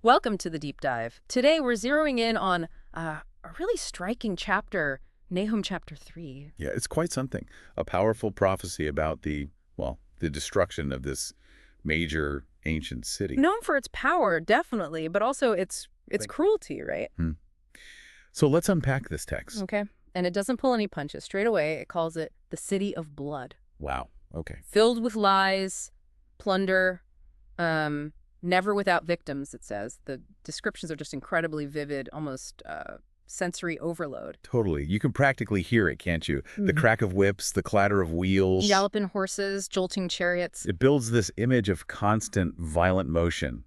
Welcome to the deep dive. Today we're zeroing in on a really striking chapter, Nahum chapter 3. Yeah, it's quite something. A powerful prophecy about the destruction of this major ancient city. Known for its power, definitely, but also its Thank- cruelty, right? So let's unpack this text. Okay. And it doesn't pull any punches. Straight away, it calls it the city of blood. Wow. Okay. Filled with lies, plunder, never without victims, it says. The descriptions are just incredibly vivid, almost sensory overload. Totally. You can practically hear it, can't you? The crack of whips, the clatter of wheels. Galloping horses, jolting chariots. It builds this image of constant violent motion,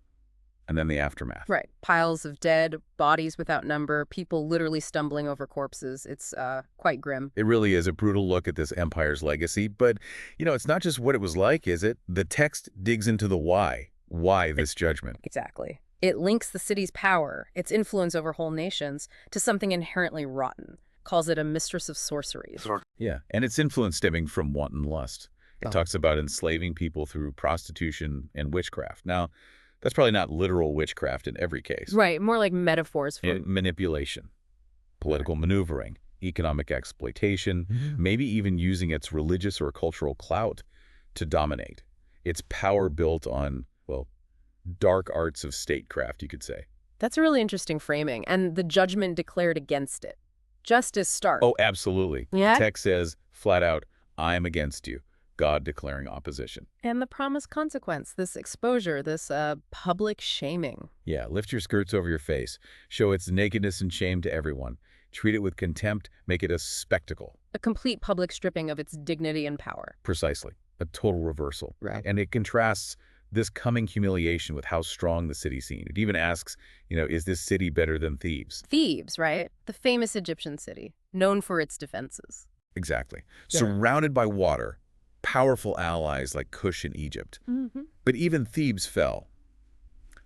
and then the aftermath. Right. Piles of dead, bodies without number, people literally stumbling over corpses. It's quite grim. It really is a brutal look at this empire's legacy, but, it's not just what it was like, is it? The text digs into the why. Why this judgment? Exactly. It links the city's power, its influence over whole nations, to something inherently rotten. Calls it a mistress of sorceries. Yeah, and its influence stemming from wanton lust. It talks about enslaving people through prostitution and witchcraft. Now, that's probably not literal witchcraft in every case. Right, more like metaphors for... Manipulation, political maneuvering, economic exploitation, maybe even using its religious or cultural clout to dominate. Its power built on, dark arts of statecraft, you could say. That's a really interesting framing, and the judgment declared against it. Justice stark. Oh, absolutely. Yeah? The text says, flat out, I am against you. God declaring opposition. And the promised consequence, this exposure, this public shaming. Yeah, lift your skirts over your face. Show its nakedness and shame to everyone. Treat it with contempt. Make it a spectacle. A complete public stripping of its dignity and power. Precisely. A total reversal. Right. And it contrasts this coming humiliation with how strong the city seemed. It even asks, is this city better than Thebes? Thebes, right? The famous Egyptian city, known for its defenses. Exactly. Yeah. Surrounded by water, powerful allies like Cush in Egypt. But even Thebes fell.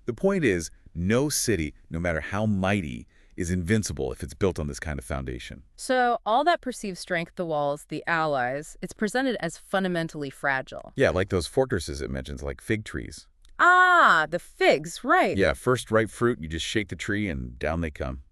The point is, no city, no matter how mighty, is invincible if it's built on this kind of foundation. So all that perceived strength, the walls, the allies, it's presented as fundamentally fragile. Yeah, like those fortresses it mentions, like fig trees. Ah, the figs, right. Yeah, first ripe fruit, you just shake the tree and down they come.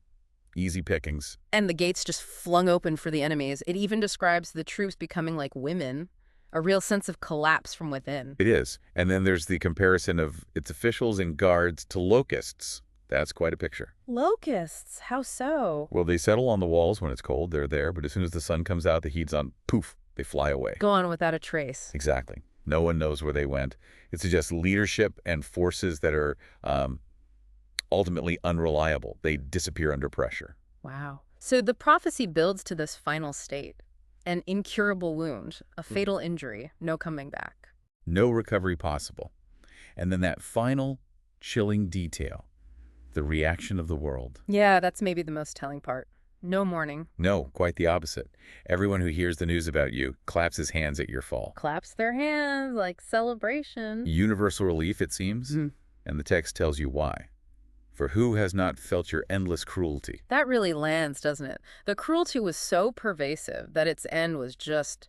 Easy pickings. And the gates just flung open for the enemies. It even describes the troops becoming like women, a real sense of collapse from within. It is. And then there's the comparison of its officials and guards to locusts. That's quite a picture. Locusts, how so? Well, they settle on the walls when it's cold. They're there. But as soon as the sun comes out, the heat's on. Poof, they fly away. Gone without a trace. Exactly. No one knows where they went. It suggests leadership and forces that are ultimately unreliable. They disappear under pressure. Wow. So the prophecy builds to this final state. An incurable wound, a fatal injury, no coming back. No recovery possible. And then that final chilling detail. The reaction of the world. Yeah, that's maybe the most telling part. No mourning. No, quite the opposite. Everyone who hears the news about you claps his hands at your fall. Claps their hands like celebration. Universal relief, it seems. And the text tells you why. For who has not felt your endless cruelty? That really lands, doesn't it? The cruelty was so pervasive that its end was just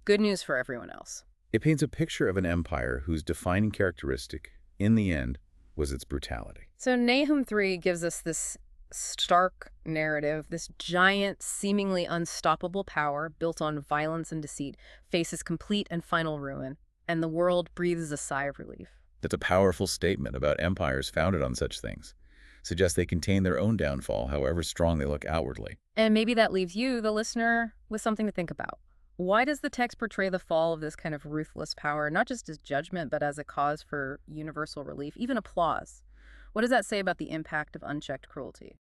good news for everyone else. It paints a picture of an empire whose defining characteristic, in the end, was its brutality. So Nahum 3 gives us this stark narrative, this giant, seemingly unstoppable power built on violence and deceit faces complete and final ruin, and the world breathes a sigh of relief. That's a powerful statement about empires founded on such things. Suggests they contain their own downfall, however strong they look outwardly. And maybe that leaves you, the listener, with something to think about. Why does the text portray the fall of this kind of ruthless power, not just as judgment, but as a cause for universal relief, even applause? What does that say about the impact of unchecked cruelty?